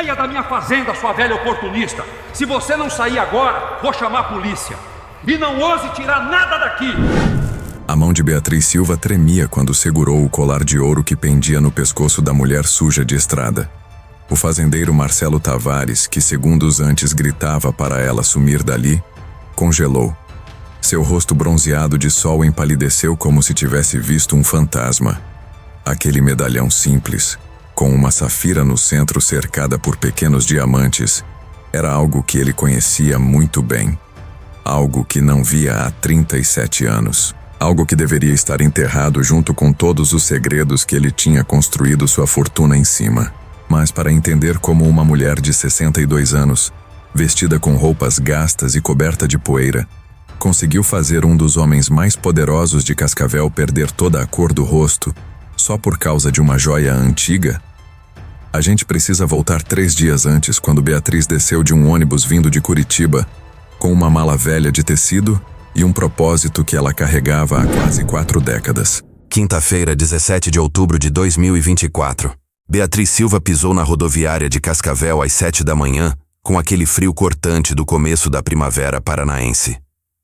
Saia da minha fazenda, sua velha oportunista. Se você não sair agora, vou chamar a polícia. E não ouse tirar nada daqui. A mão de Beatriz Silva tremia quando segurou o colar de ouro que pendia no pescoço da mulher suja de estrada. O fazendeiro Marcelo Tavares, que segundos antes gritava para ela sumir dali, congelou. Seu rosto bronzeado de sol empalideceu como se tivesse visto um fantasma. Aquele medalhão simples, com uma safira no centro cercada por pequenos diamantes, era algo que ele conhecia muito bem. Algo que não via há 37 anos. Algo que deveria estar enterrado junto com todos os segredos que ele tinha construído sua fortuna em cima. Mas para entender como uma mulher de 62 anos, vestida com roupas gastas e coberta de poeira, conseguiu fazer um dos homens mais poderosos de Cascavel perder toda a cor do rosto só por causa de uma joia antiga? A gente precisa voltar 3 dias antes, quando Beatriz desceu de um ônibus vindo de Curitiba, com uma mala velha de tecido e um propósito que ela carregava há quase 4 décadas. Quinta-feira, 17 de outubro de 2024. Beatriz Silva pisou na rodoviária de Cascavel às 7 da manhã, com aquele frio cortante do começo da primavera paranaense.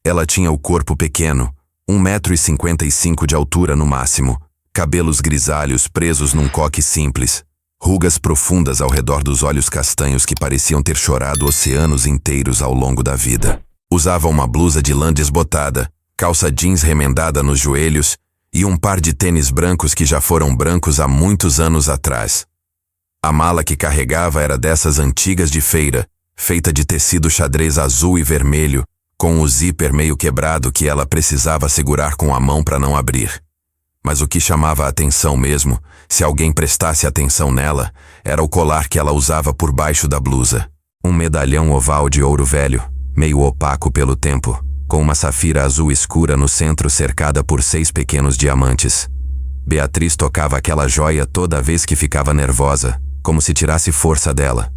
Ela tinha o corpo pequeno, 1,55 m de altura no máximo, cabelos grisalhos presos num coque simples, rugas profundas ao redor dos olhos castanhos que pareciam ter chorado oceanos inteiros ao longo da vida. Usava uma blusa de lã desbotada, calça jeans remendada nos joelhos e um par de tênis brancos que já foram brancos há muitos anos atrás. A mala que carregava era dessas antigas de feira, feita de tecido xadrez azul e vermelho, com o zíper meio quebrado que ela precisava segurar com a mão para não abrir. Mas o que chamava a atenção mesmo, se alguém prestasse atenção nela, era o colar que ela usava por baixo da blusa. Um medalhão oval de ouro velho, meio opaco pelo tempo, com uma safira azul escura no centro cercada por 6 pequenos diamantes. Beatriz tocava aquela joia toda vez que ficava nervosa, como se tirasse força dela.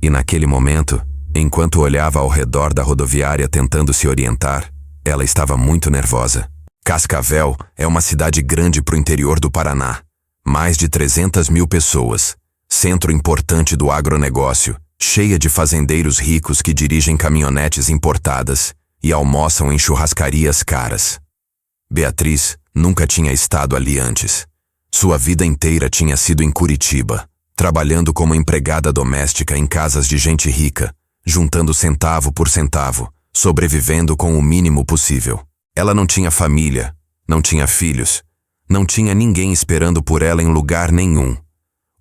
E naquele momento, enquanto olhava ao redor da rodoviária tentando se orientar, ela estava muito nervosa. Cascavel é uma cidade grande para o interior do Paraná. Mais de 300 mil pessoas. Centro importante do agronegócio, cheia de fazendeiros ricos que dirigem caminhonetes importadas e almoçam em churrascarias caras. Beatriz nunca tinha estado ali antes. Sua vida inteira tinha sido em Curitiba, trabalhando como empregada doméstica em casas de gente rica, juntando centavo por centavo, sobrevivendo com o mínimo possível. Ela não tinha família, não tinha filhos, não tinha ninguém esperando por ela em lugar nenhum.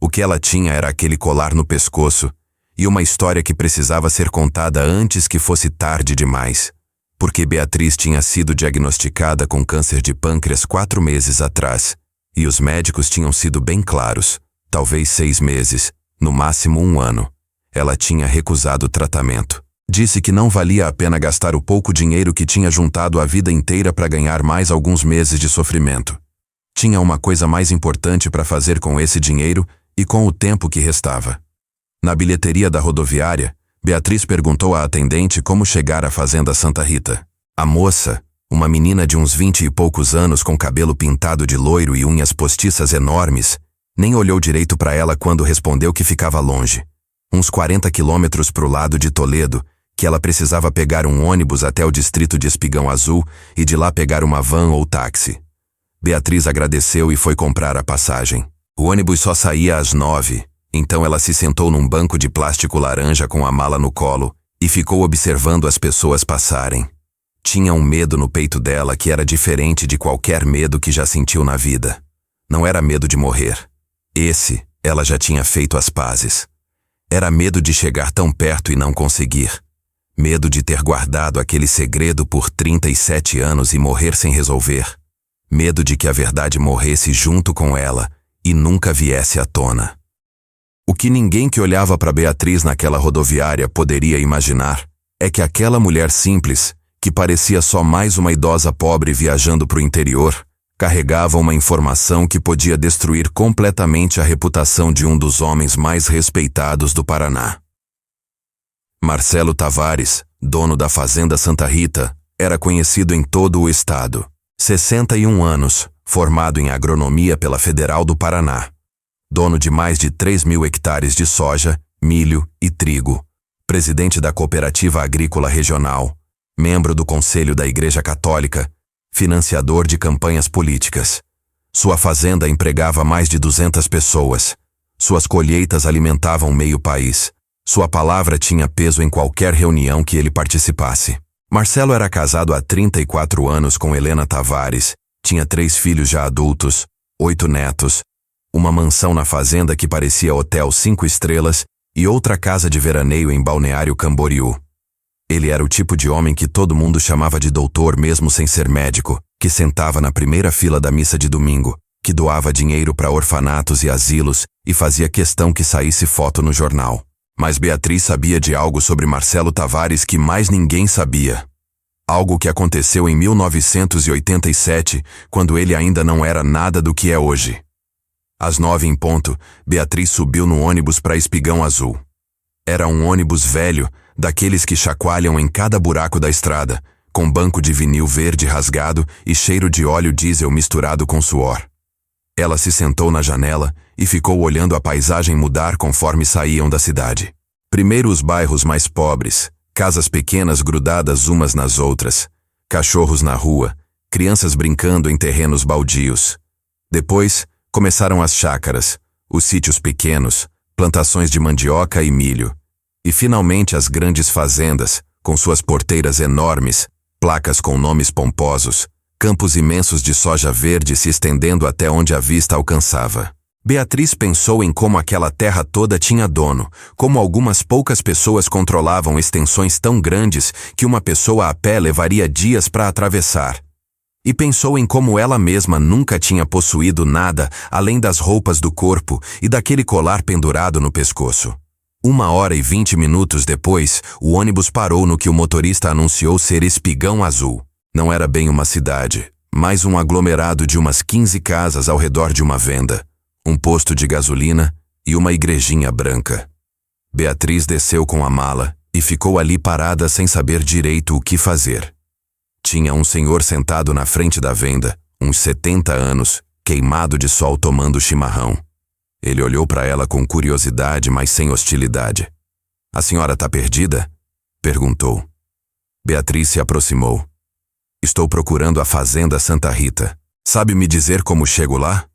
O que ela tinha era aquele colar no pescoço e uma história que precisava ser contada antes que fosse tarde demais, porque Beatriz tinha sido diagnosticada com câncer de pâncreas 4 meses atrás, e os médicos tinham sido bem claros, talvez 6 meses, no máximo 1 ano. Ela tinha recusado o tratamento. Disse que não valia a pena gastar o pouco dinheiro que tinha juntado a vida inteira para ganhar mais alguns meses de sofrimento. Tinha uma coisa mais importante para fazer com esse dinheiro e com o tempo que restava. Na bilheteria da rodoviária, Beatriz perguntou à atendente como chegar à fazenda Santa Rita. A moça, uma menina de uns 20 e poucos anos com cabelo pintado de loiro e unhas postiças enormes, nem olhou direito para ela quando respondeu que ficava longe. Uns 40 quilômetros para o lado de Toledo, que ela precisava pegar um ônibus até o distrito de Espigão Azul e de lá pegar uma van ou táxi. Beatriz agradeceu e foi comprar a passagem. O ônibus só saía às 9, então ela se sentou num banco de plástico laranja com a mala no colo e ficou observando as pessoas passarem. Tinha um medo no peito dela que era diferente de qualquer medo que já sentiu na vida. Não era medo de morrer. Esse, ela já tinha feito as pazes. Era medo de chegar tão perto e não conseguir. Medo de ter guardado aquele segredo por 37 anos e morrer sem resolver. Medo de que a verdade morresse junto com ela e nunca viesse à tona. O que ninguém que olhava para Beatriz naquela rodoviária poderia imaginar é que aquela mulher simples, que parecia só mais uma idosa pobre viajando para o interior, carregava uma informação que podia destruir completamente a reputação de um dos homens mais respeitados do Paraná. Marcelo Tavares, dono da fazenda Santa Rita, era conhecido em todo o estado. 61 anos, formado em agronomia pela Federal do Paraná. Dono de mais de 3.000 hectares de soja milho e trigo, presidente da Cooperativa Agrícola Regional, membro do Conselho da Igreja Católica, financiador de campanhas políticas. Sua fazenda empregava mais de 200 pessoas. Suas colheitas alimentavam meio país. Sua palavra tinha peso em qualquer reunião que ele participasse. Marcelo era casado há 34 anos com Helena Tavares, tinha 3 filhos já adultos, 8 netos, uma mansão na fazenda que parecia hotel 5 estrelas e outra casa de veraneio em Balneário Camboriú. Ele era o tipo de homem que todo mundo chamava de doutor mesmo sem ser médico, que sentava na primeira fila da missa de domingo, que doava dinheiro para orfanatos e asilos e fazia questão que saísse foto no jornal. Mas Beatriz sabia de algo sobre Marcelo Tavares que mais ninguém sabia. Algo que aconteceu em 1987, quando ele ainda não era nada do que é hoje. Às 9 em ponto, Beatriz subiu no ônibus para Espigão Azul. Era um ônibus velho, daqueles que chacoalham em cada buraco da estrada, com banco de vinil verde rasgado e cheiro de óleo diesel misturado com suor. Ela se sentou na janela e ficou olhando a paisagem mudar conforme saíam da cidade. Primeiro os bairros mais pobres, casas pequenas grudadas umas nas outras, cachorros na rua, crianças brincando em terrenos baldios. Depois, começaram as chácaras, os sítios pequenos, plantações de mandioca e milho. E finalmente as grandes fazendas, com suas porteiras enormes, placas com nomes pomposos, campos imensos de soja verde se estendendo até onde a vista alcançava. Beatriz pensou em como aquela terra toda tinha dono, como algumas poucas pessoas controlavam extensões tão grandes que uma pessoa a pé levaria dias para atravessar. E pensou em como ela mesma nunca tinha possuído nada além das roupas do corpo e daquele colar pendurado no pescoço. 1h20 depois, o ônibus parou no que o motorista anunciou ser Espigão Azul. Não era bem uma cidade, mas um aglomerado de umas 15 casas ao redor de uma venda, um posto de gasolina e uma igrejinha branca. Beatriz desceu com a mala e ficou ali parada sem saber direito o que fazer. Tinha um senhor sentado na frente da venda, uns 70 anos, queimado de sol tomando chimarrão. Ele olhou para ela com curiosidade, mas sem hostilidade. "A senhora tá perdida?" perguntou. Beatriz se aproximou. "Estou procurando a Fazenda Santa Rita. Sabe me dizer como chego lá?"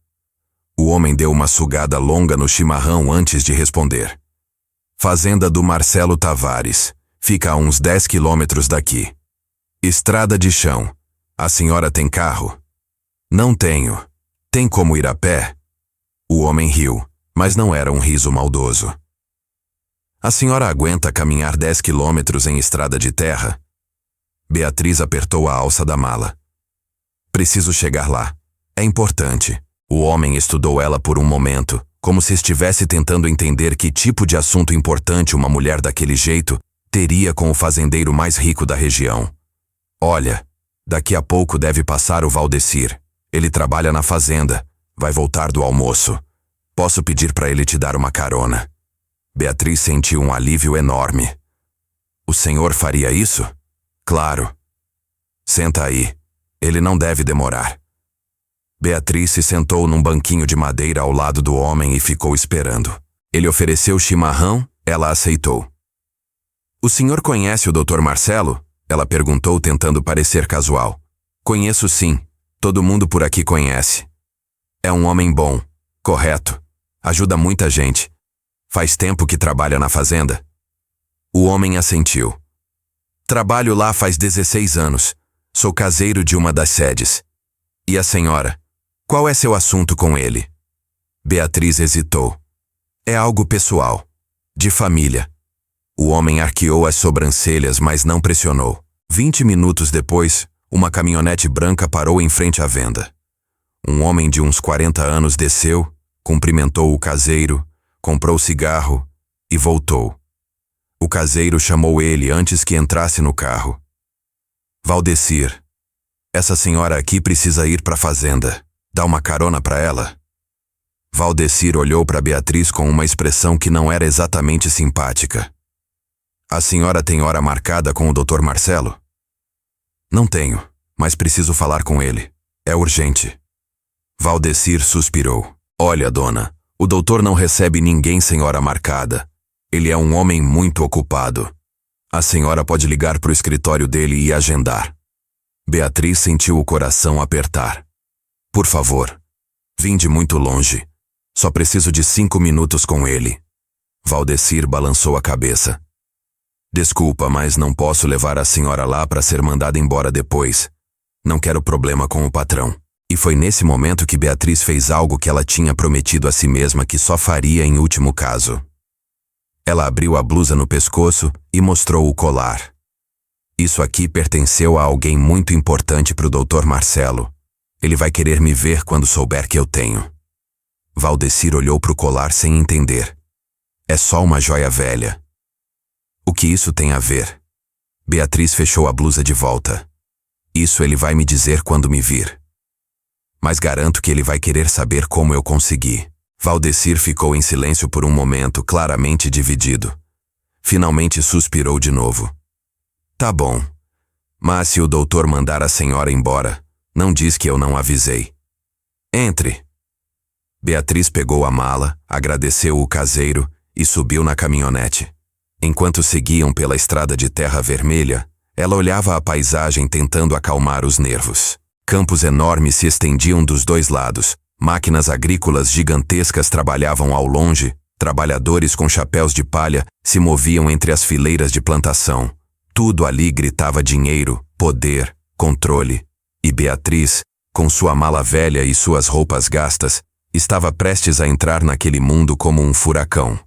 O homem deu uma sugada longa no chimarrão antes de responder. "Fazenda do Marcelo Tavares. Fica a uns 10 quilômetros daqui. Estrada de chão. A senhora tem carro?" "Não tenho. Tem como ir a pé?" O homem riu, mas não era um riso maldoso. "A senhora aguenta caminhar 10 quilômetros em estrada de terra?" Beatriz apertou a alça da mala. "Preciso chegar lá. É importante." O homem estudou ela por um momento, como se estivesse tentando entender que tipo de assunto importante uma mulher daquele jeito teria com o fazendeiro mais rico da região. "Olha, daqui a pouco deve passar o Valdecir. Ele trabalha na fazenda. Vai voltar do almoço. Posso pedir para ele te dar uma carona?" Beatriz sentiu um alívio enorme. "O senhor faria isso?" "Claro." "Senta aí. Ele não deve demorar." Beatriz se sentou num banquinho de madeira ao lado do homem e ficou esperando. Ele ofereceu chimarrão, ela aceitou. "O senhor conhece o Dr. Marcelo?" ela perguntou, tentando parecer casual. "Conheço sim. Todo mundo por aqui conhece. É um homem bom, correto. Ajuda muita gente. Faz tempo que trabalha na fazenda?" O homem assentiu. "Trabalho lá faz 16 anos. Sou caseiro de uma das sedes." "E a senhora? Qual é seu assunto com ele?" Beatriz hesitou. "É algo pessoal. De família." O homem arqueou as sobrancelhas, mas não pressionou. 20 minutos depois, uma caminhonete branca parou em frente à venda. Um homem de uns 40 anos desceu, cumprimentou o caseiro, comprou cigarro e voltou. O caseiro chamou ele antes que entrasse no carro. "Valdecir, essa senhora aqui precisa ir para a fazenda. Dá uma carona para ela?" Valdecir olhou para Beatriz com uma expressão que não era exatamente simpática. "A senhora tem hora marcada com o Dr. Marcelo?" "Não tenho, mas preciso falar com ele. É urgente." Valdecir suspirou. "Olha, dona, o doutor não recebe ninguém sem hora marcada. Ele é um homem muito ocupado. A senhora pode ligar para o escritório dele e agendar. Beatriz sentiu o coração apertar. Por favor. Vim de muito longe. Só preciso de 5 minutos com ele. Valdecir balançou a cabeça. Desculpa, mas não posso levar a senhora lá para ser mandada embora depois. Não quero problema com o patrão. E foi nesse momento que Beatriz fez algo que ela tinha prometido a si mesma que só faria em último caso. Ela abriu a blusa no pescoço e mostrou o colar. Isso aqui pertenceu a alguém muito importante para o Dr. Marcelo. Ele vai querer me ver quando souber que eu tenho. Valdecir olhou para o colar sem entender. É só uma joia velha. O que isso tem a ver? Beatriz fechou a blusa de volta. Isso ele vai me dizer quando me vir. Mas garanto que ele vai querer saber como eu consegui. Valdecir ficou em silêncio por um momento, claramente dividido. Finalmente suspirou de novo. Tá bom. Mas se o doutor mandar a senhora embora, não diz que eu não avisei. Entre. Beatriz pegou a mala, agradeceu o caseiro e subiu na caminhonete. Enquanto seguiam pela estrada de terra vermelha, ela olhava a paisagem tentando acalmar os nervos. Campos enormes se estendiam dos dois lados, máquinas agrícolas gigantescas trabalhavam ao longe, trabalhadores com chapéus de palha se moviam entre as fileiras de plantação. Tudo ali gritava dinheiro, poder, controle. E Beatriz, com sua mala velha e suas roupas gastas, estava prestes a entrar naquele mundo como um furacão.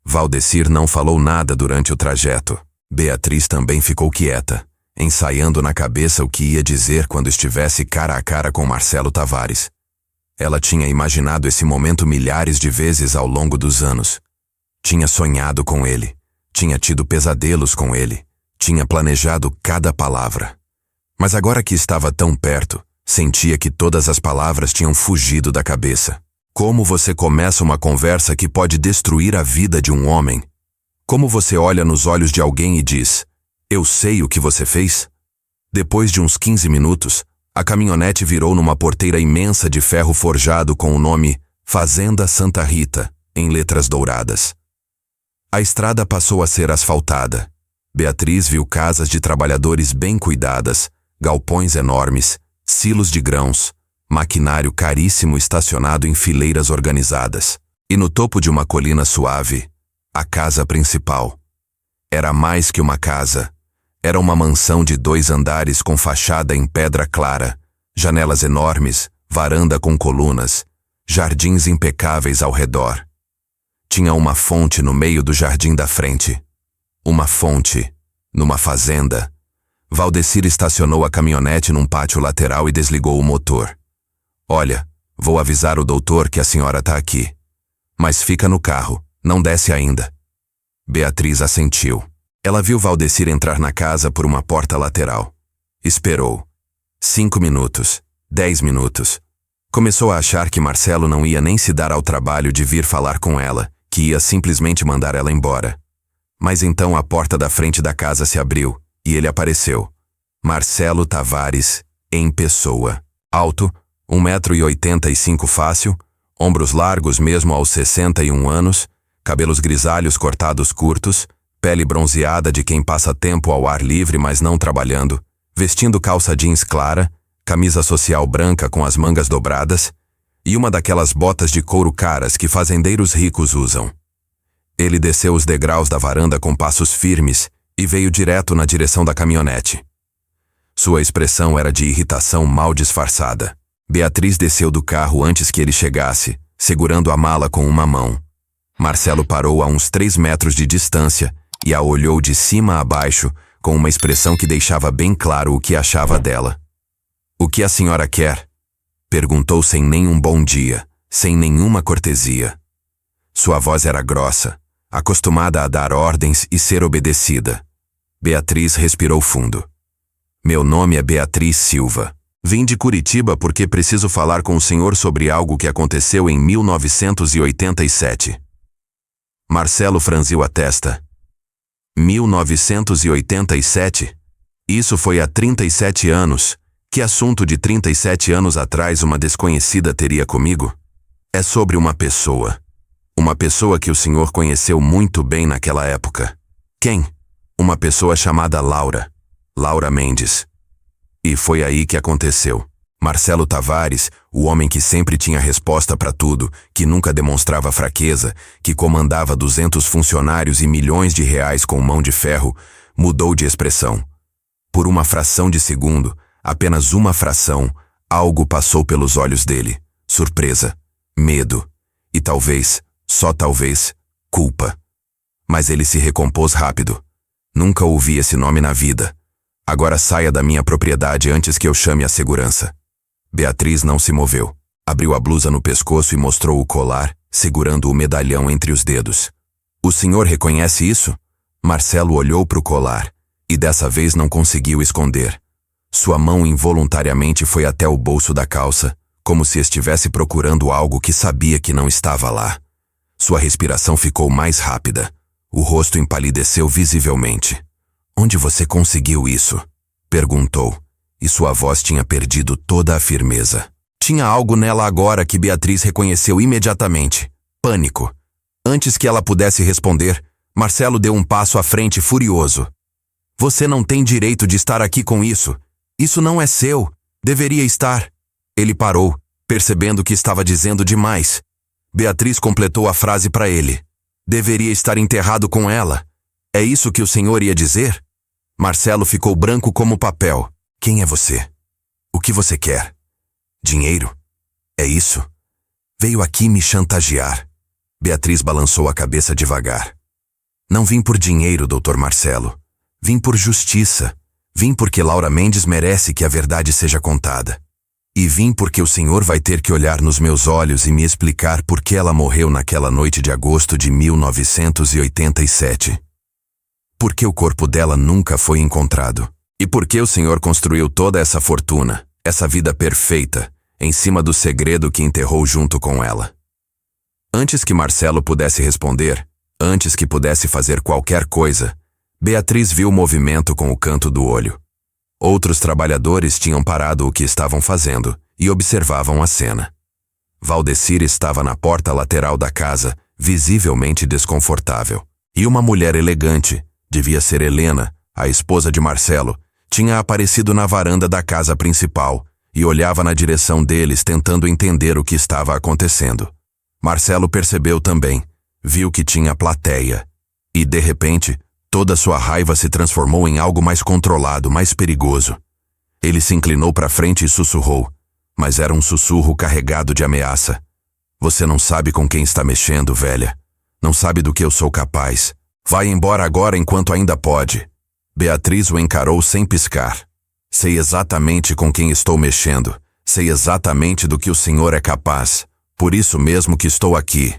Valdecir não falou nada durante o trajeto. Beatriz também ficou quieta, ensaiando na cabeça o que ia dizer quando estivesse cara a cara com Marcelo Tavares. Ela tinha imaginado esse momento milhares de vezes ao longo dos anos. Tinha sonhado com ele, tinha tido pesadelos com ele, tinha planejado cada palavra. Mas agora que estava tão perto, sentia que todas as palavras tinham fugido da cabeça. Como você começa uma conversa que pode destruir a vida de um homem? Como você olha nos olhos de alguém e diz, eu sei o que você fez? Depois de uns 15 minutos, a caminhonete virou numa porteira imensa de ferro forjado com o nome Fazenda Santa Rita, em letras douradas. A estrada passou a ser asfaltada. Beatriz viu casas de trabalhadores bem cuidadas, galpões enormes, silos de grãos, maquinário caríssimo estacionado em fileiras organizadas. E no topo de uma colina suave, a casa principal. Era mais que uma casa. Era uma mansão de 2 andares com fachada em pedra clara, janelas enormes, varanda com colunas, jardins impecáveis ao redor. Tinha uma fonte no meio do jardim da frente. Uma fonte, numa fazenda. Valdecir estacionou a caminhonete num pátio lateral e desligou o motor. Olha, vou avisar o doutor que a senhora tá aqui. Mas fica no carro, não desce ainda. Beatriz assentiu. Ela viu Valdecir entrar na casa por uma porta lateral. Esperou. 5 minutos, 10 minutos. Começou a achar que Marcelo não ia nem se dar ao trabalho de vir falar com ela, que ia simplesmente mandar ela embora. Mas então a porta da frente da casa se abriu, e ele apareceu. Marcelo Tavares, em pessoa. Alto, 1,85 m fácil, ombros largos mesmo aos 61 anos, cabelos grisalhos cortados curtos, pele bronzeada de quem passa tempo ao ar livre mas não trabalhando, vestindo calça jeans clara, camisa social branca com as mangas dobradas e uma daquelas botas de couro caras que fazendeiros ricos usam. Ele desceu os degraus da varanda com passos firmes e veio direto na direção da caminhonete. Sua expressão era de irritação mal disfarçada. Beatriz desceu do carro antes que ele chegasse, segurando a mala com uma mão. Marcelo parou a uns 3 metros de distância e a olhou de cima a baixo com uma expressão que deixava bem claro o que achava dela. "O que a senhora quer?" perguntou sem nenhum bom dia, sem nenhuma cortesia. Sua voz era grossa, acostumada a dar ordens e ser obedecida. Beatriz respirou fundo. "Meu nome é Beatriz Silva. Vim de Curitiba porque preciso falar com o senhor sobre algo que aconteceu em 1987. Marcelo franziu a testa. 1987? Isso foi há 37 anos. Que assunto de 37 anos atrás uma desconhecida teria comigo? É sobre uma pessoa. Uma pessoa que o senhor conheceu muito bem naquela época. Quem? Uma pessoa chamada Laura. Laura Mendes. E foi aí que aconteceu. Marcelo Tavares, o homem que sempre tinha resposta para tudo, que nunca demonstrava fraqueza, que comandava 200 funcionários e milhões de reais com mão de ferro, mudou de expressão. Por uma fração de segundo, apenas uma fração, algo passou pelos olhos dele. Surpresa, medo e talvez, só talvez, culpa. Mas ele se recompôs rápido. Nunca ouvi esse nome na vida. Agora saia da minha propriedade antes que eu chame a segurança. Beatriz não se moveu. Abriu a blusa no pescoço e mostrou o colar, segurando o medalhão entre os dedos. O senhor reconhece isso? Marcelo olhou para o colar, e dessa vez não conseguiu esconder. Sua mão involuntariamente foi até o bolso da calça, como se estivesse procurando algo que sabia que não estava lá. Sua respiração ficou mais rápida. O rosto empalideceu visivelmente. Onde você conseguiu isso? Perguntou, e sua voz tinha perdido toda a firmeza. Tinha algo nela agora que Beatriz reconheceu imediatamente. Pânico. Antes que ela pudesse responder, Marcelo deu um passo à frente furioso. Você não tem direito de estar aqui com isso. Isso não é seu. Deveria estar. Ele parou, percebendo que estava dizendo demais. Beatriz completou a frase para ele. Deveria estar enterrado com ela. É isso que o senhor ia dizer? Marcelo ficou branco como papel. Quem é você? O que você quer? Dinheiro? É isso? Veio aqui me chantagear. Beatriz balançou a cabeça devagar. Não vim por dinheiro, Dr. Marcelo. Vim por justiça. Vim porque Laura Mendes merece que a verdade seja contada. E vim porque o senhor vai ter que olhar nos meus olhos e me explicar por que ela morreu naquela noite de agosto de 1987. Por que o corpo dela nunca foi encontrado? E por que o senhor construiu toda essa fortuna, essa vida perfeita, em cima do segredo que enterrou junto com ela? Antes que Marcelo pudesse responder, antes que pudesse fazer qualquer coisa, Beatriz viu o movimento com o canto do olho. Outros trabalhadores tinham parado o que estavam fazendo e observavam a cena. Valdecir estava na porta lateral da casa, visivelmente desconfortável. E uma mulher elegante, devia ser Helena, a esposa de Marcelo, tinha aparecido na varanda da casa principal e olhava na direção deles tentando entender o que estava acontecendo. Marcelo percebeu também, viu que tinha plateia. E, de repente, toda sua raiva se transformou em algo mais controlado, mais perigoso. Ele se inclinou para frente e sussurrou, mas era um sussurro carregado de ameaça. Você não sabe com quem está mexendo, velha. Não sabe do que eu sou capaz. Vai embora agora enquanto ainda pode. Beatriz o encarou sem piscar. Sei exatamente com quem estou mexendo. Sei exatamente do que o senhor é capaz. Por isso mesmo que estou aqui.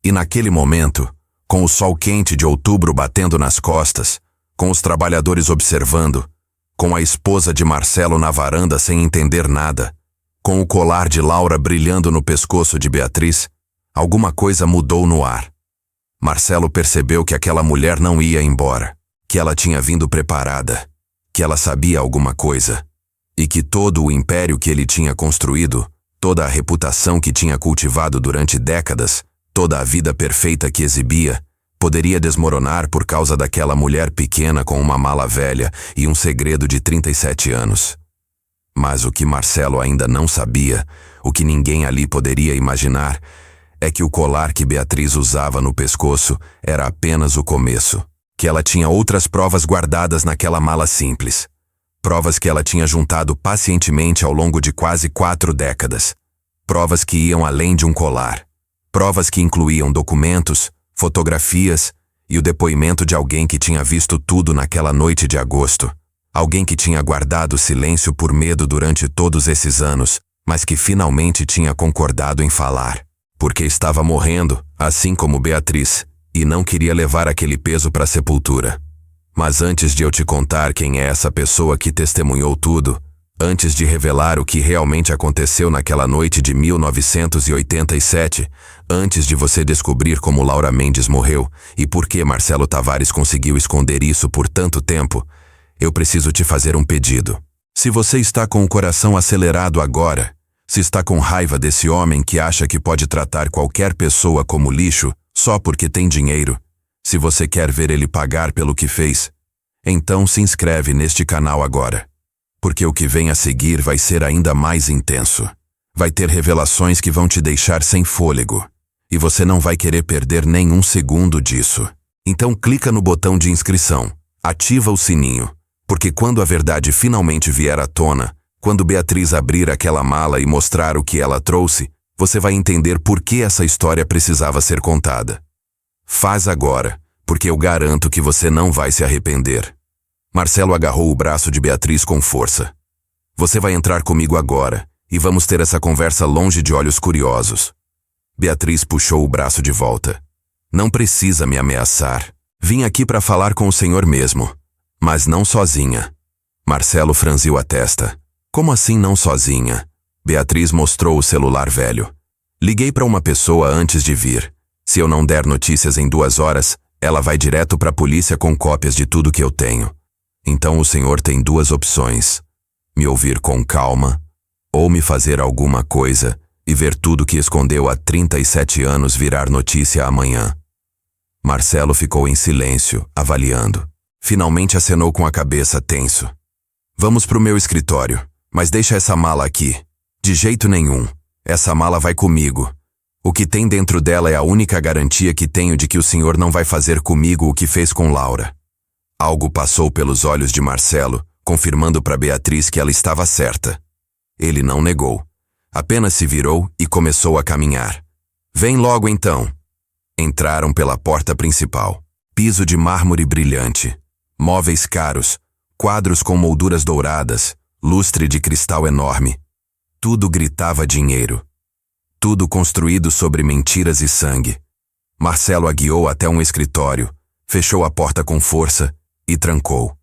E naquele momento, com o sol quente de outubro batendo nas costas, com os trabalhadores observando, com a esposa de Marcelo na varanda sem entender nada, com o colar de Laura brilhando no pescoço de Beatriz, alguma coisa mudou no ar. Marcelo percebeu que aquela mulher não ia embora, que ela tinha vindo preparada, que ela sabia alguma coisa, e que todo o império que ele tinha construído, toda a reputação que tinha cultivado durante décadas, toda a vida perfeita que exibia, poderia desmoronar por causa daquela mulher pequena com uma mala velha e um segredo de 37 anos. Mas o que Marcelo ainda não sabia, o que ninguém ali poderia imaginar, é que o colar que Beatriz usava no pescoço era apenas o começo, que ela tinha outras provas guardadas naquela mala simples. Provas que ela tinha juntado pacientemente ao longo de quase 4 décadas. Provas que iam além de um colar. Provas que incluíam documentos, fotografias e o depoimento de alguém que tinha visto tudo naquela noite de agosto. Alguém que tinha guardado silêncio por medo durante todos esses anos, mas que finalmente tinha concordado em falar. Porque estava morrendo, assim como Beatriz, e não queria levar aquele peso para a sepultura. Mas antes de eu te contar quem é essa pessoa que testemunhou tudo, antes de revelar o que realmente aconteceu naquela noite de 1987, antes de você descobrir como Laura Mendes morreu e por que Marcelo Tavares conseguiu esconder isso por tanto tempo, eu preciso te fazer um pedido. Se você está com o coração acelerado agora, Se está com raiva desse homem que acha que pode tratar qualquer pessoa como lixo só porque tem dinheiro, se você quer ver ele pagar pelo que fez, então se inscreve neste canal agora. Porque o que vem a seguir vai ser ainda mais intenso. Vai ter revelações que vão te deixar sem fôlego. E você não vai querer perder nenhum segundo disso. Então clica no botão de inscrição, ativa o sininho, porque quando a verdade finalmente vier à tona, quando Beatriz abrir aquela mala e mostrar o que ela trouxe, você vai entender por que essa história precisava ser contada. Faz agora, porque eu garanto que você não vai se arrepender. Marcelo agarrou o braço de Beatriz com força. Você vai entrar comigo agora, e vamos ter essa conversa longe de olhos curiosos. Beatriz puxou o braço de volta. Não precisa me ameaçar. Vim aqui para falar com o senhor mesmo. Mas não sozinha. Marcelo franziu a testa. Como assim não sozinha? Beatriz mostrou o celular velho. Liguei para uma pessoa antes de vir. Se eu não der notícias em 2 horas, ela vai direto para a polícia com cópias de tudo que eu tenho. Então o senhor tem 2 opções. Me ouvir com calma, ou me fazer alguma coisa e ver tudo que escondeu há 37 anos virar notícia amanhã. Marcelo ficou em silêncio, avaliando. Finalmente acenou com a cabeça tenso. Vamos pro meu escritório, mas deixa essa mala aqui. De jeito nenhum. Essa mala vai comigo. O que tem dentro dela é a única garantia que tenho de que o senhor não vai fazer comigo o que fez com Laura. Algo passou pelos olhos de Marcelo, confirmando para Beatriz que ela estava certa. Ele não negou. Apenas se virou e começou a caminhar. Vem logo então. Entraram pela porta principal. Piso de mármore brilhante. Móveis caros. Quadros com molduras douradas. Lustre de cristal enorme. Tudo gritava dinheiro. Tudo construído sobre mentiras e sangue. Marcelo a guiou até um escritório, fechou a porta com força e trancou.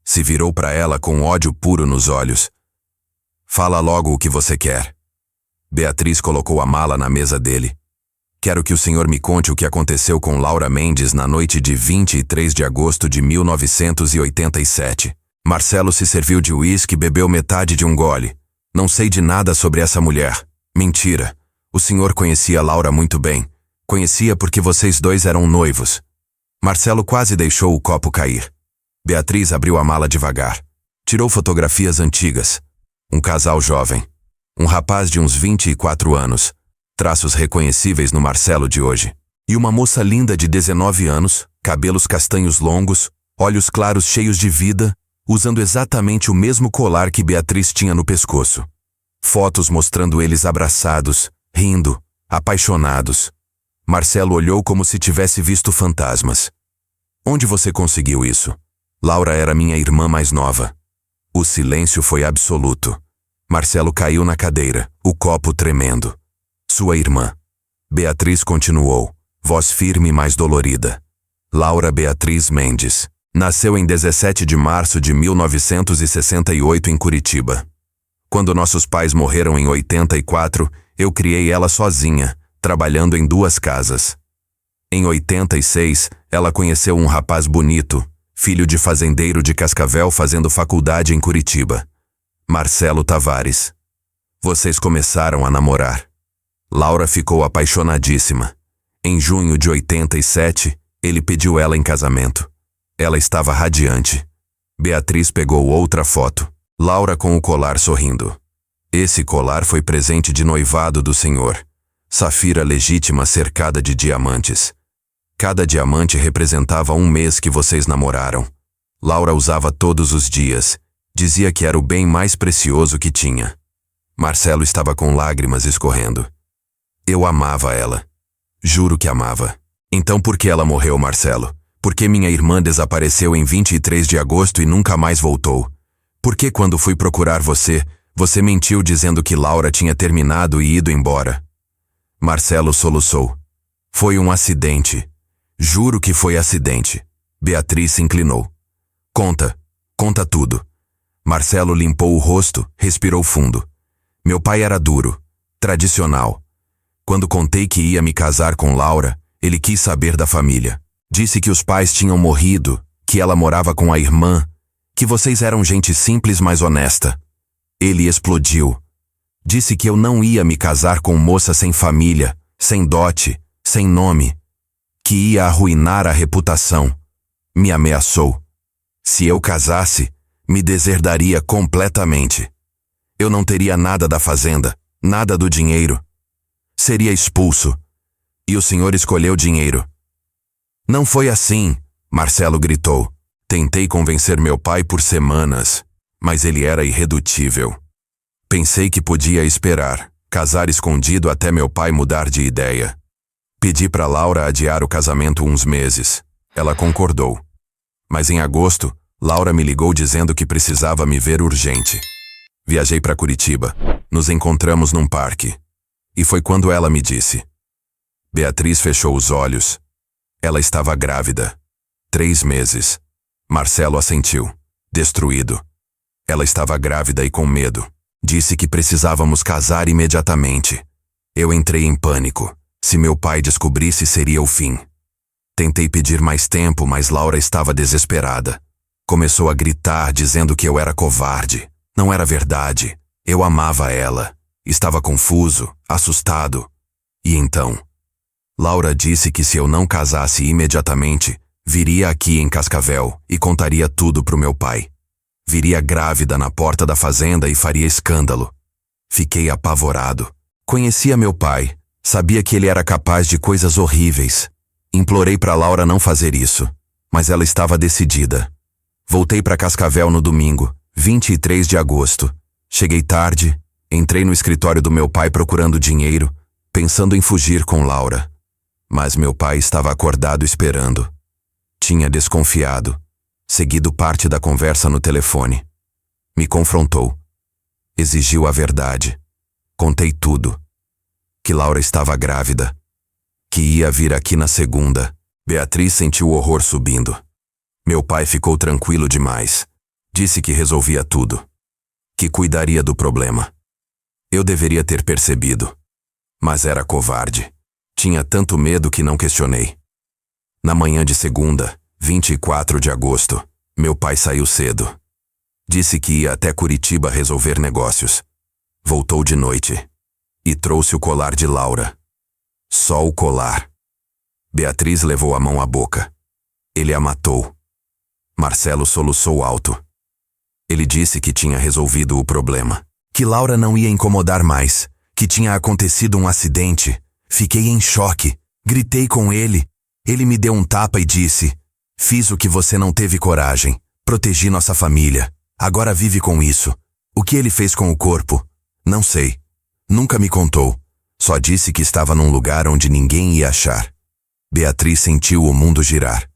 Se virou para ela com ódio puro nos olhos. Fala logo o que você quer. Beatriz colocou a mala na mesa dele. Quero que o senhor me conte o que aconteceu com Laura Mendes na noite de 23 de agosto de 1987. Marcelo se serviu de uísque e bebeu metade de um gole. Não sei de nada sobre essa mulher. Mentira. O senhor conhecia Laura muito bem. Conhecia porque vocês dois eram noivos. Marcelo quase deixou o copo cair. Beatriz abriu a mala devagar. Tirou fotografias antigas. Um casal jovem. Um rapaz de uns 24 anos. Traços reconhecíveis no Marcelo de hoje. E uma moça linda de 19 anos, cabelos castanhos longos, olhos claros cheios de vida, usando exatamente o mesmo colar que Beatriz tinha no pescoço. Fotos mostrando eles abraçados, rindo, apaixonados. Marcelo olhou como se tivesse visto fantasmas. Onde você conseguiu isso? Laura era minha irmã mais nova. O silêncio foi absoluto. Marcelo caiu na cadeira, o copo tremendo. Sua irmã. Beatriz continuou, voz firme e mais dolorida. Laura Beatriz Mendes. Nasceu em 17 de março de 1968 em Curitiba. Quando nossos pais morreram em 84, eu criei ela sozinha, trabalhando em 2 casas. Em 86, ela conheceu um rapaz bonito, filho de fazendeiro de Cascavel fazendo faculdade em Curitiba. Marcelo Tavares. Vocês começaram a namorar. Laura ficou apaixonadíssima. Em junho de 87, ele pediu ela em casamento. Ela estava radiante. Beatriz pegou outra foto. Laura com o colar sorrindo. Esse colar foi presente de noivado do senhor. Safira legítima cercada de diamantes. Cada diamante representava 1 mês que vocês namoraram. Laura usava todos os dias. Dizia que era o bem mais precioso que tinha. Marcelo estava com lágrimas escorrendo. Eu amava ela. Juro que amava. Então por que ela morreu, Marcelo? Por que minha irmã desapareceu em 23 de agosto e nunca mais voltou? Por que quando fui procurar você, você mentiu dizendo que Laura tinha terminado e ido embora? Marcelo soluçou. Foi um acidente. Juro que foi acidente. Beatriz se inclinou. Conta tudo. Marcelo limpou o rosto, respirou fundo. Meu pai era duro, tradicional. Quando contei que ia me casar com Laura, ele quis saber da família. Disse que os pais tinham morrido, que ela morava com a irmã, que vocês eram gente simples mas honesta. Ele explodiu. Disse que eu não ia me casar com moça sem família, sem dote, sem nome, que ia arruinar a reputação. Me ameaçou. Se eu casasse, me deserdaria completamente. Eu não teria nada da fazenda, nada do dinheiro. Seria expulso. E o senhor escolheu dinheiro. Não foi assim, Marcelo gritou. Tentei convencer meu pai por semanas, mas ele era irredutível. Pensei que podia esperar, casar escondido até meu pai mudar de ideia. Pedi para Laura adiar o casamento uns meses. Ela concordou. Mas em agosto, Laura me ligou dizendo que precisava me ver urgente. Viajei para Curitiba. Nos encontramos num parque. E foi quando ela me disse. Beatriz fechou os olhos. Ela estava grávida. 3 meses. Marcelo assentiu, destruído. Ela estava grávida e com medo. Disse que precisávamos casar imediatamente. Eu entrei em pânico. Se meu pai descobrisse, seria o fim. Tentei pedir mais tempo, mas Laura estava desesperada. Começou a gritar, dizendo que eu era covarde. Não era verdade. Eu amava ela. Estava confuso, assustado. E então, Laura disse que se eu não casasse imediatamente, viria aqui em Cascavel e contaria tudo pro meu pai. Viria grávida na porta da fazenda e faria escândalo. Fiquei apavorado. Conhecia meu pai. Sabia que ele era capaz de coisas horríveis. Implorei para Laura não fazer isso, mas ela estava decidida. Voltei para Cascavel no domingo, 23 de agosto. Cheguei tarde, entrei no escritório do meu pai procurando dinheiro, pensando em fugir com Laura. Mas meu pai estava acordado esperando. Tinha desconfiado, seguido parte da conversa no telefone. Me confrontou. Exigiu a verdade. Contei tudo. Que Laura estava grávida. Que ia vir aqui na segunda. Beatriz sentiu o horror subindo. Meu pai ficou tranquilo demais. Disse que resolvia tudo. Que cuidaria do problema. Eu deveria ter percebido. Mas era covarde. Tinha tanto medo que não questionei. Na manhã de segunda, 24 de agosto, meu pai saiu cedo. Disse que ia até Curitiba resolver negócios. Voltou de noite. E trouxe o colar de Laura. Só o colar. Beatriz levou a mão à boca. Ele a matou. Marcelo soluçou alto. Ele disse que tinha resolvido o problema. Que Laura não ia incomodar mais. Que tinha acontecido um acidente. Fiquei em choque. Gritei com ele. Ele me deu um tapa e disse: fiz o que você não teve coragem. Protegi nossa família. Agora vive com isso. O que ele fez com o corpo? Não sei. Nunca me contou. Só disse que estava num lugar onde ninguém ia achar. Beatriz sentiu o mundo girar.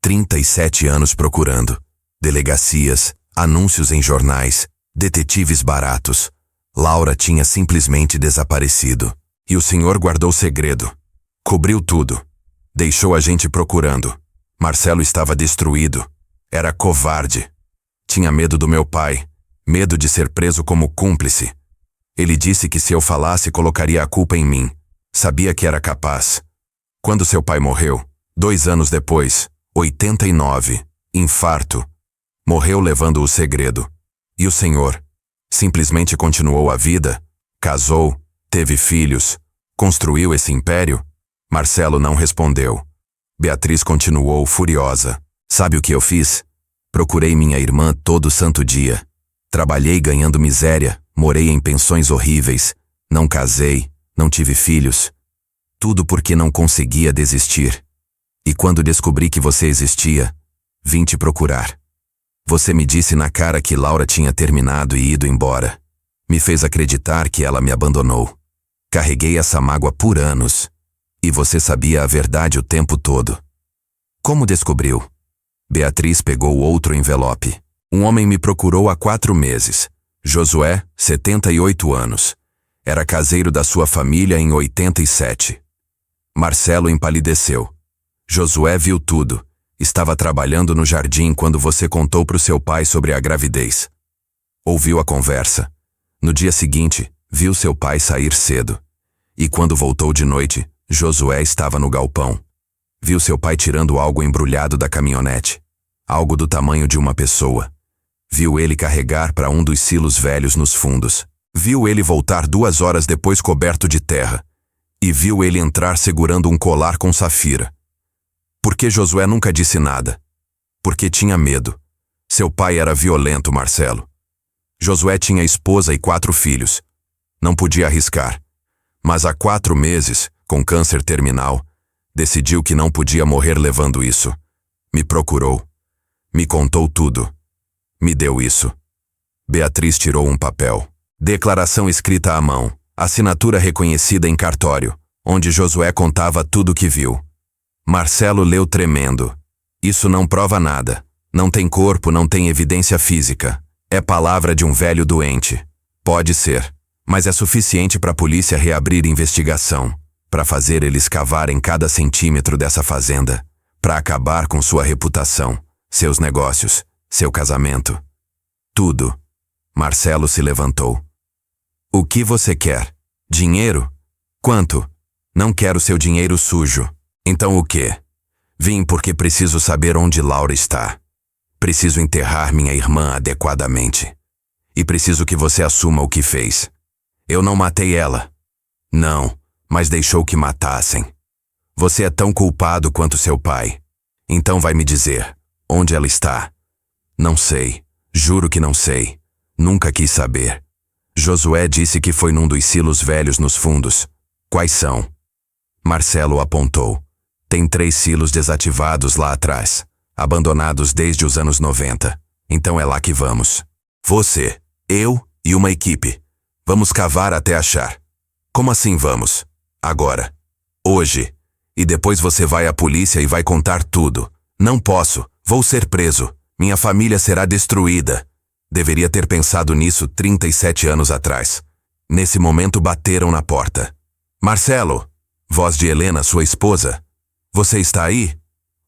37 anos procurando. Delegacias, anúncios em jornais, detetives baratos. Laura tinha simplesmente desaparecido. E o senhor guardou segredo. Cobriu tudo. Deixou a gente procurando. Marcelo estava destruído. Era covarde. Tinha medo do meu pai. Medo de ser preso como cúmplice. Ele disse que se eu falasse, colocaria a culpa em mim. Sabia que era capaz. Quando seu pai morreu, 2 anos depois, 89, infarto, morreu levando o segredo. E o senhor? Simplesmente continuou a vida? Casou? Teve filhos? Construiu esse império? Marcelo não respondeu. Beatriz continuou furiosa. Sabe o que eu fiz? Procurei minha irmã todo santo dia. Trabalhei ganhando miséria. Morei em pensões horríveis, não casei, não tive filhos. Tudo porque não conseguia desistir. E quando descobri que você existia, vim te procurar. Você me disse na cara que Laura tinha terminado e ido embora. Me fez acreditar que ela me abandonou. Carreguei essa mágoa por anos. E você sabia a verdade o tempo todo. Como descobriu? Beatriz pegou outro envelope. Um homem me procurou há 4 meses. Josué, 78 anos. Era caseiro da sua família em 87. Marcelo empalideceu. Josué viu tudo. Estava trabalhando no jardim quando você contou para o seu pai sobre a gravidez. Ouviu a conversa. No dia seguinte, viu seu pai sair cedo. E quando voltou de noite, Josué estava no galpão. Viu seu pai tirando algo embrulhado da caminhonete. Algo do tamanho de uma pessoa. Viu ele carregar para um dos silos velhos nos fundos. Viu ele voltar 2 horas depois coberto de terra. E viu ele entrar segurando um colar com safira. Por que Josué nunca disse nada? Porque tinha medo. Seu pai era violento, Marcelo. Josué tinha esposa e 4 filhos. Não podia arriscar. Mas há 4 meses, com câncer terminal, decidiu que não podia morrer levando isso. Me procurou. Me contou tudo. Me deu isso. Beatriz tirou um papel. Declaração escrita à mão. Assinatura reconhecida em cartório, onde Josué contava tudo o que viu. Marcelo leu tremendo. Isso não prova nada. Não tem corpo, não tem evidência física. É palavra de um velho doente. Pode ser. Mas é suficiente para a polícia reabrir investigação. Para fazer eles cavarem cada centímetro dessa fazenda. Para acabar com sua reputação, seus negócios, seu casamento. Tudo. Marcelo se levantou. O que você quer? Dinheiro? Quanto? Não quero seu dinheiro sujo. Então o quê? Vim porque preciso saber onde Laura está. Preciso enterrar minha irmã adequadamente. E preciso que você assuma o que fez. Eu não matei ela. Não, mas deixou que matassem. Você é tão culpado quanto seu pai. Então vai me dizer, onde ela está? Não sei. Juro que não sei. Nunca quis saber. Josué disse que foi num dos silos velhos nos fundos. Quais são? Marcelo apontou. Tem 3 silos desativados lá atrás, abandonados desde os anos 90. Então é lá que vamos. Você, eu e uma equipe. Vamos cavar até achar. Como assim vamos? Agora. Hoje. E depois você vai à polícia e vai contar tudo. Não posso. Vou ser preso. Minha família será destruída. Deveria ter pensado nisso 37 anos atrás. Nesse momento bateram na porta. Marcelo! Voz de Helena, sua esposa. Você está aí?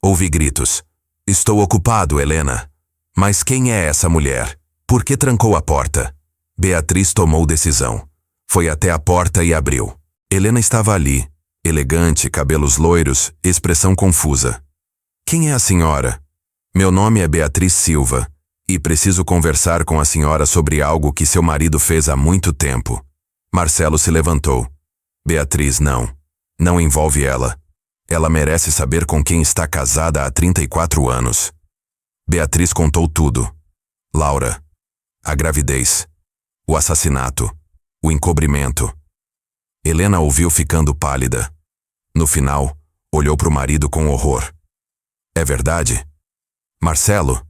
Ouvi gritos. Estou ocupado, Helena. Mas quem é essa mulher? Por que trancou a porta? Beatriz tomou decisão. Foi até a porta e abriu. Helena estava ali, elegante, cabelos loiros, expressão confusa. Quem é a senhora? Meu nome é Beatriz Silva, e preciso conversar com a senhora sobre algo que seu marido fez há muito tempo. Marcelo se levantou. Beatriz, não. Não envolve ela. Ela merece saber com quem está casada há 34 anos. Beatriz contou tudo. Laura. A gravidez. O assassinato. O encobrimento. Helena ouviu ficando pálida. No final, olhou para o marido com horror. É verdade? Marcelo?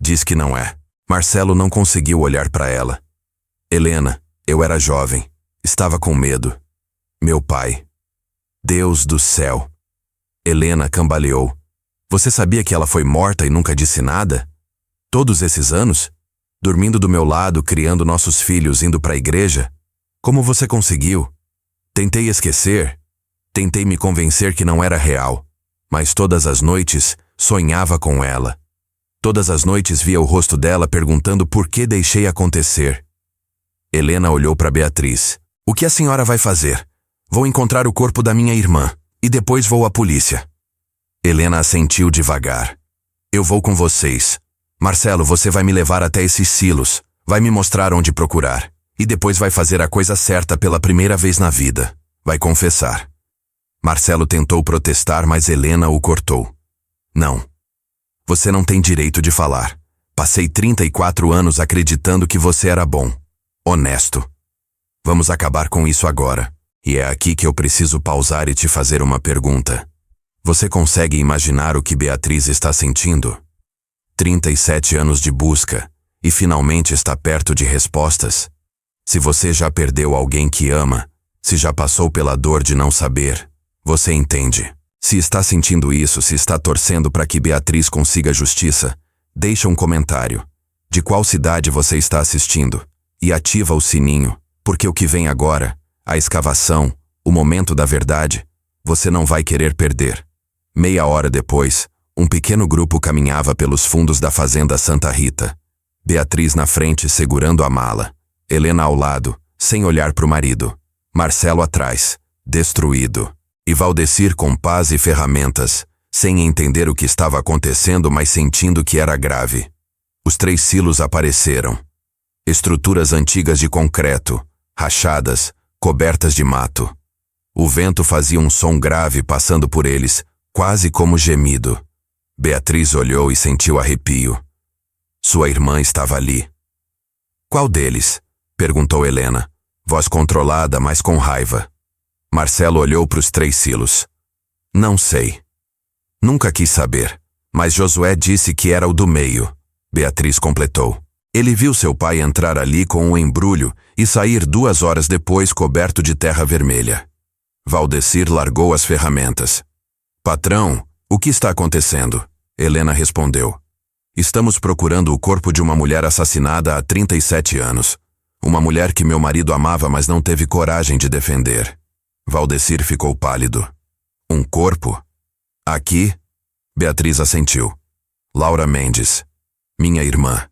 Diz que não é. Marcelo não conseguiu olhar para ela. Helena, eu era jovem. Estava com medo. Meu pai. Deus do céu. Helena cambaleou. Você sabia que ela foi morta e nunca disse nada? Todos esses anos? Dormindo do meu lado, criando nossos filhos, indo para a igreja? Como você conseguiu? Tentei esquecer. Tentei me convencer que não era real. Mas todas as noites, sonhava com ela. Todas as noites via o rosto dela perguntando por que deixei acontecer. Helena olhou para Beatriz. O que a senhora vai fazer? Vou encontrar o corpo da minha irmã. E depois vou à polícia. Helena assentiu devagar. Eu vou com vocês. Marcelo, você vai me levar até esses silos. Vai me mostrar onde procurar. E depois vai fazer a coisa certa pela primeira vez na vida. Vai confessar. Marcelo tentou protestar, mas Helena o cortou. Não. Você não tem direito de falar. Passei 34 anos acreditando que você era bom. Honesto. Vamos acabar com isso agora. E é aqui que eu preciso pausar e te fazer uma pergunta. Você consegue imaginar o que Beatriz está sentindo? 37 anos de busca, e finalmente está perto de respostas. Se você já perdeu alguém que ama, se já passou pela dor de não saber, você entende. Se está sentindo isso, se está torcendo para que Beatriz consiga justiça, deixa um comentário. De qual cidade você está assistindo? E ativa o sininho, porque o que vem agora, a escavação, o momento da verdade, você não vai querer perder. Meia hora depois, um pequeno grupo caminhava pelos fundos da fazenda Santa Rita. Beatriz na frente segurando a mala. Helena ao lado, sem olhar para o marido. Marcelo atrás, destruído. E Valdecir com paz e ferramentas, sem entender o que estava acontecendo, mas sentindo que era grave. Os 3 silos apareceram. Estruturas antigas de concreto, rachadas, cobertas de mato. O vento fazia um som grave passando por eles, quase como gemido. Beatriz olhou e sentiu arrepio. Sua irmã estava ali. Qual deles? Perguntou Helena, voz controlada, mas com raiva. Marcelo olhou para os 3 silos. Não sei. Nunca quis saber, mas Josué disse que era o do meio. Beatriz completou. Ele viu seu pai entrar ali com um embrulho e sair 2 horas depois coberto de terra vermelha. Valdecir largou as ferramentas. Patrão, o que está acontecendo? Helena respondeu. Estamos procurando o corpo de uma mulher assassinada há 37 anos. Uma mulher que meu marido amava, mas não teve coragem de defender. Valdecir ficou pálido. Um corpo? Aqui? Beatriz assentiu. Laura Mendes. Minha irmã.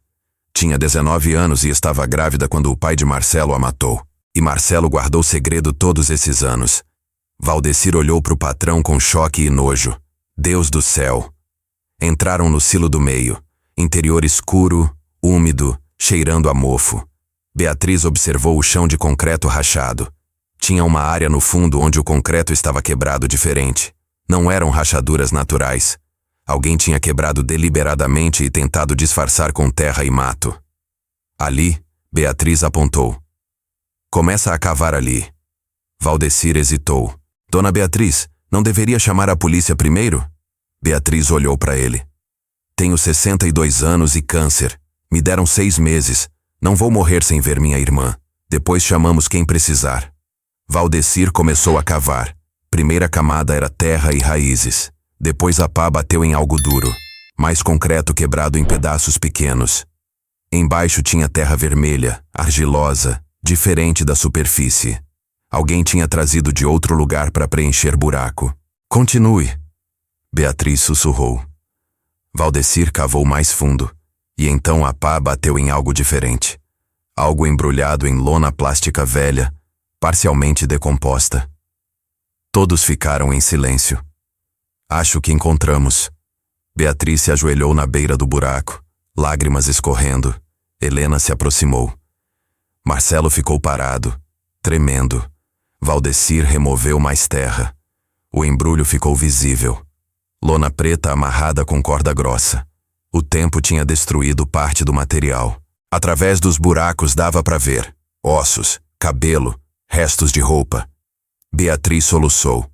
Tinha 19 anos e estava grávida quando o pai de Marcelo a matou. E Marcelo guardou segredo todos esses anos. Valdecir olhou para o patrão com choque e nojo. Deus do céu! Entraram no silo do meio. Interior escuro, úmido, cheirando a mofo. Beatriz observou o chão de concreto rachado. Tinha uma área no fundo onde o concreto estava quebrado diferente. Não eram rachaduras naturais. Alguém tinha quebrado deliberadamente e tentado disfarçar com terra e mato. Ali, Beatriz apontou. Começa a cavar ali. Valdecir hesitou. Dona Beatriz, não deveria chamar a polícia primeiro? Beatriz olhou para ele. Tenho 62 anos e câncer. Me deram 6 meses. Não vou morrer sem ver minha irmã. Depois chamamos quem precisar. Valdecir começou a cavar. Primeira camada era terra e raízes. Depois a pá bateu em algo duro. Mais concreto quebrado em pedaços pequenos. Embaixo tinha terra vermelha, argilosa, diferente da superfície. Alguém tinha trazido de outro lugar para preencher buraco. Continue. Beatriz sussurrou. Valdecir cavou mais fundo, e então a pá bateu em algo diferente. Algo embrulhado em lona plástica velha, parcialmente decomposta. Todos ficaram em silêncio. Acho que encontramos. Beatriz se ajoelhou na beira do buraco, lágrimas escorrendo. Helena se aproximou. Marcelo ficou parado, tremendo. Valdecir removeu mais terra. O embrulho ficou visível. Lona preta amarrada com corda grossa. O tempo tinha destruído parte do material. Através dos buracos dava para ver ossos, cabelo, restos de roupa. Beatriz soluçou.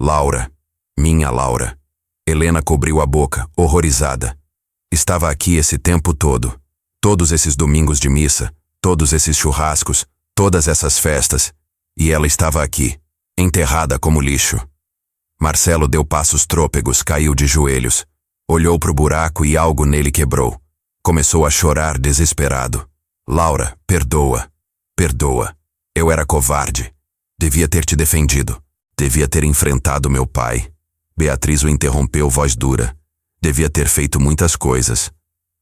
Laura. Minha Laura. Helena cobriu a boca, horrorizada. Estava aqui esse tempo todo. Todos esses domingos de missa, todos esses churrascos, todas essas festas. E ela estava aqui, enterrada como lixo. Marcelo deu passos trôpegos, caiu de joelhos. Olhou para o buraco e algo nele quebrou. Começou a chorar desesperado. Laura, perdoa. Perdoa. Eu era covarde. Devia ter te defendido. Devia ter enfrentado meu pai. Beatriz o interrompeu, voz dura. Devia ter feito muitas coisas.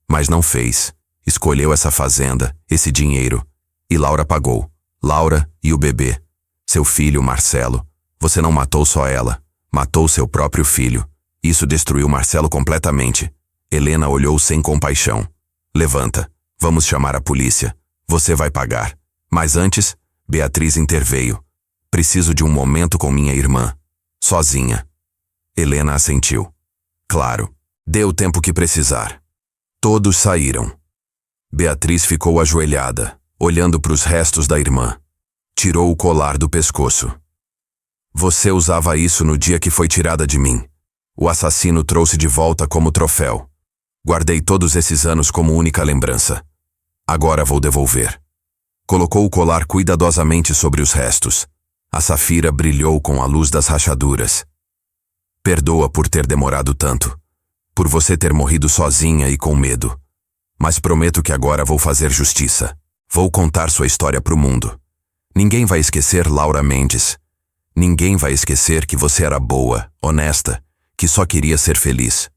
Mas não fez. Escolheu essa fazenda, esse dinheiro. E Laura pagou. Laura e o bebê. Seu filho, Marcelo. Você não matou só ela. Matou seu próprio filho. Isso destruiu Marcelo completamente. Helena olhou sem compaixão. Levanta. Vamos chamar a polícia. Você vai pagar. Mas antes, Beatriz interveio. Preciso de um momento com minha irmã. Sozinha. Helena assentiu. Claro. Dê o tempo que precisar. Todos saíram. Beatriz ficou ajoelhada, olhando para os restos da irmã. Tirou o colar do pescoço. Você usava isso no dia que foi tirada de mim. O assassino trouxe de volta como troféu. Guardei todos esses anos como única lembrança. Agora vou devolver. Colocou o colar cuidadosamente sobre os restos. A safira brilhou com a luz das rachaduras. Perdoa por ter demorado tanto. Por você ter morrido sozinha e com medo. Mas prometo que agora vou fazer justiça. Vou contar sua história para o mundo. Ninguém vai esquecer Laura Mendes. Ninguém vai esquecer que você era boa, honesta, que só queria ser feliz.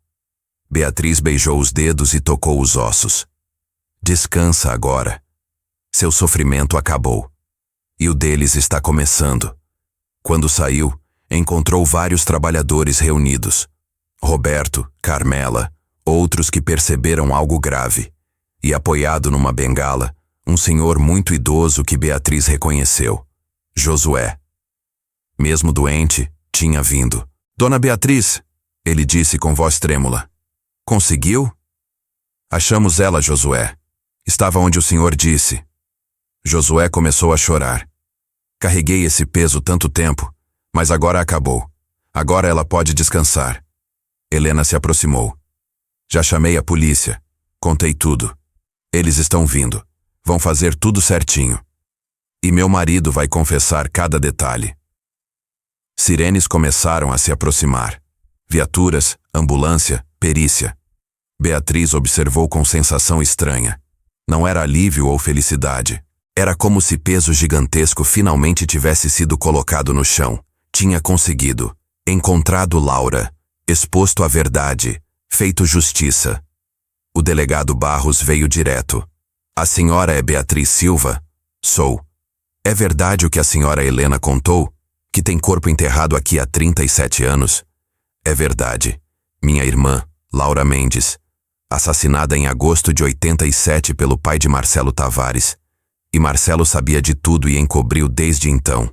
Beatriz beijou os dedos e tocou os ossos. Descansa agora. Seu sofrimento acabou. E o deles está começando. Quando saiu, encontrou vários trabalhadores reunidos. Roberto, Carmela, outros que perceberam algo grave. E apoiado numa bengala, Um senhor muito idoso que Beatriz reconheceu. Josué. Mesmo doente, tinha vindo. Dona Beatriz, ele disse com voz trêmula. Conseguiu? Achamos ela, Josué. Estava onde o senhor disse. Josué começou a chorar. Carreguei esse peso tanto tempo, mas agora acabou. Agora ela pode descansar. Helena se aproximou. Já chamei a polícia. Contei tudo. Eles estão vindo. Vão fazer tudo certinho. E meu marido vai confessar cada detalhe. Sirenes começaram a se aproximar. Viaturas, ambulância, perícia. Beatriz observou com sensação estranha. Não era alívio ou felicidade. Era como se peso gigantesco finalmente tivesse sido colocado no chão. Tinha conseguido. Encontrado Laura. Exposto a verdade. Feito justiça. O delegado Barros veio direto. A senhora é Beatriz Silva? Sou. É verdade o que a senhora Helena contou? Que tem corpo enterrado aqui há 37 anos? É verdade. Minha irmã, Laura Mendes, assassinada em agosto de 87 pelo pai de Marcelo Tavares. E Marcelo sabia de tudo e encobriu desde então.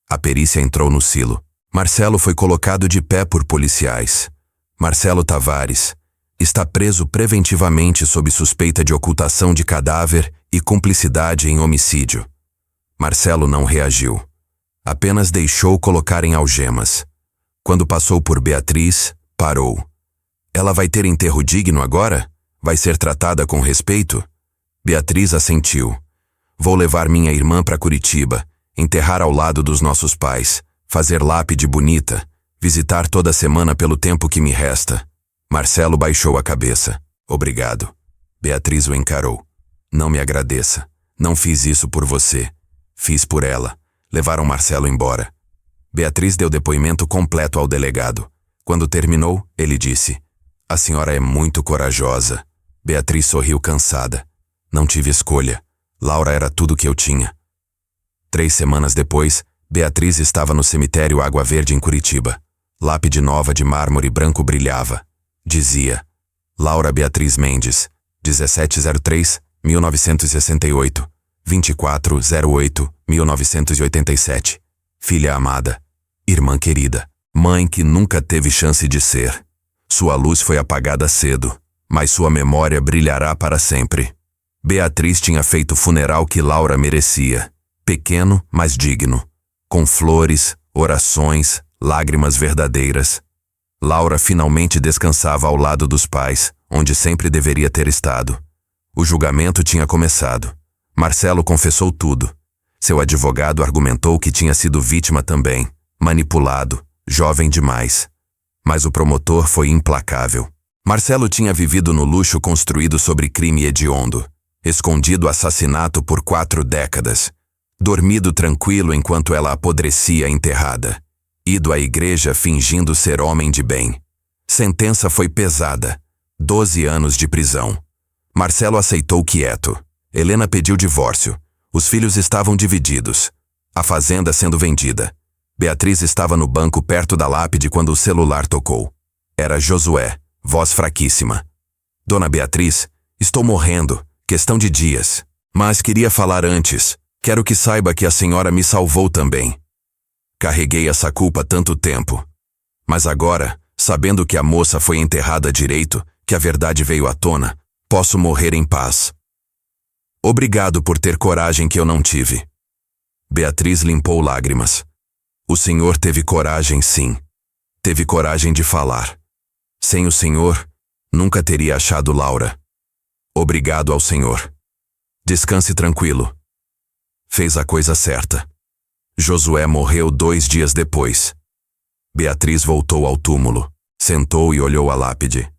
A perícia entrou no silo. Marcelo foi colocado de pé por policiais. Marcelo Tavares está preso preventivamente sob suspeita de ocultação de cadáver e cumplicidade em homicídio. Marcelo não reagiu. Apenas deixou colocar em algemas. Quando passou por Beatriz, parou. Ela vai ter enterro digno agora? Vai ser tratada com respeito? Beatriz assentiu. Vou levar minha irmã para Curitiba, enterrar ao lado dos nossos pais, fazer lápide bonita, visitar toda semana pelo tempo que me resta. Marcelo baixou a cabeça. Obrigado. Beatriz o encarou. Não me agradeça. Não fiz isso por você. Fiz por ela. Levaram Marcelo embora. Beatriz deu depoimento completo ao delegado. Quando terminou, ele disse: A senhora é muito corajosa. Beatriz sorriu cansada. Não tive escolha. Laura era tudo que eu tinha. 3 semanas depois, Beatriz estava no cemitério Água Verde em Curitiba. Lápide nova de mármore branco brilhava. Dizia: Laura Beatriz Mendes, 1703-1968, 2408-1987. Filha amada, irmã querida, mãe que nunca teve chance de ser. Sua luz foi apagada cedo, mas sua memória brilhará para sempre. Beatriz tinha feito o funeral que Laura merecia, pequeno, mas digno, com flores, orações, lágrimas verdadeiras. Laura finalmente descansava ao lado dos pais, onde sempre deveria ter estado. O julgamento tinha começado. Marcelo confessou tudo. Seu advogado argumentou que tinha sido vítima também, manipulado, jovem demais. Mas o promotor foi implacável. Marcelo tinha vivido no luxo construído sobre crime hediondo, escondido assassinato por 4 décadas, dormido tranquilo enquanto ela apodrecia enterrada, ido à igreja fingindo ser homem de bem. Sentença foi pesada, 12 anos de prisão. Marcelo aceitou quieto. Helena pediu divórcio. Os filhos estavam divididos. A fazenda sendo vendida. Beatriz estava no banco perto da lápide quando o celular tocou. Era Josué, voz fraquíssima. Dona Beatriz, estou morrendo, questão de dias. Mas queria falar antes. Quero que saiba que a senhora me salvou também. Carreguei essa culpa tanto tempo. Mas agora, sabendo que a moça foi enterrada direito, que a verdade veio à tona, posso morrer em paz. Obrigado por ter coragem que eu não tive. Beatriz limpou lágrimas. O senhor teve coragem, sim. Teve coragem de falar. Sem o senhor, nunca teria achado Laura. Obrigado ao senhor. Descanse tranquilo. Fez a coisa certa. Josué morreu 2 dias depois. Beatriz voltou ao túmulo, sentou e olhou a lápide.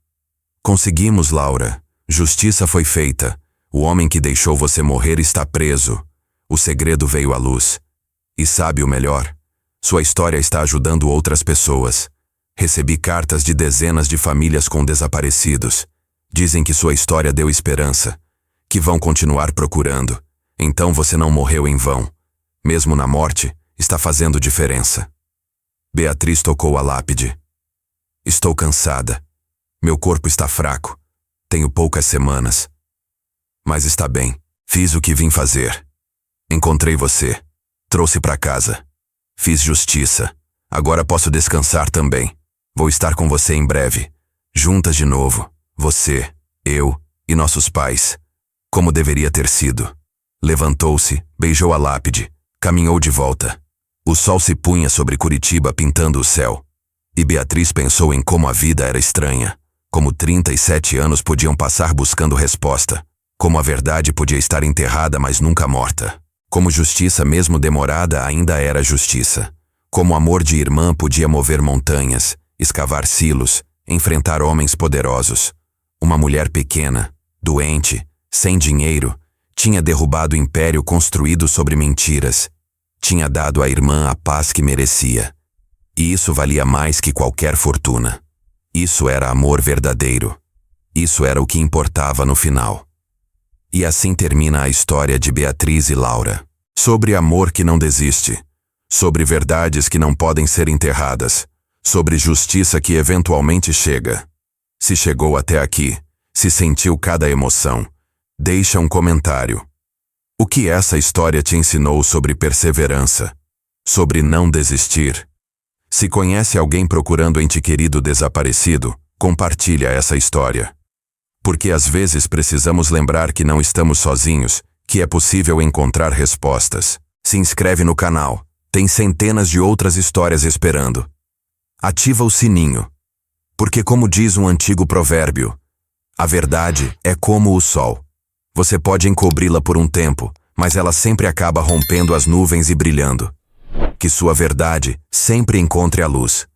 Conseguimos, Laura. Justiça foi feita. O homem que deixou você morrer está preso. O segredo veio à luz. E sabe o melhor? Sua história está ajudando outras pessoas. Recebi cartas de dezenas de famílias com desaparecidos. Dizem que sua história deu esperança. Que vão continuar procurando. Então você não morreu em vão. Mesmo na morte, está fazendo diferença. Beatriz tocou a lápide. Estou cansada. Meu corpo está fraco. Tenho poucas semanas. Mas está bem. Fiz o que vim fazer. Encontrei você. Trouxe para casa. Fiz justiça. Agora posso descansar também. Vou estar com você em breve. Juntas de novo. Você, eu e nossos pais. Como deveria ter sido. Levantou-se, beijou a lápide, caminhou de volta. O sol se punha sobre Curitiba pintando o céu. E Beatriz pensou em como a vida era estranha. Como 37 anos podiam passar buscando resposta. Como a verdade podia estar enterrada, mas nunca morta. Como justiça mesmo demorada ainda era justiça. Como amor de irmã podia mover montanhas, escavar silos, enfrentar homens poderosos. Uma mulher pequena, doente, sem dinheiro, tinha derrubado o império construído sobre mentiras. Tinha dado à irmã a paz que merecia. E isso valia mais que qualquer fortuna. Isso era amor verdadeiro. Isso era o que importava no final. E assim termina a história de Beatriz e Laura. Sobre amor que não desiste. Sobre verdades que não podem ser enterradas. Sobre justiça que eventualmente chega. Se chegou até aqui, se sentiu cada emoção, deixa um comentário. O que essa história te ensinou sobre perseverança? Sobre não desistir? Se conhece alguém procurando ente querido desaparecido, compartilha essa história. Porque às vezes precisamos lembrar que não estamos sozinhos, que é possível encontrar respostas. Se inscreve no canal, tem centenas de outras histórias esperando. Ativa o sininho. Porque como diz um antigo provérbio, a verdade é como o sol. Você pode encobri-la por um tempo, mas ela sempre acaba rompendo as nuvens e brilhando. Que sua verdade sempre encontre a luz.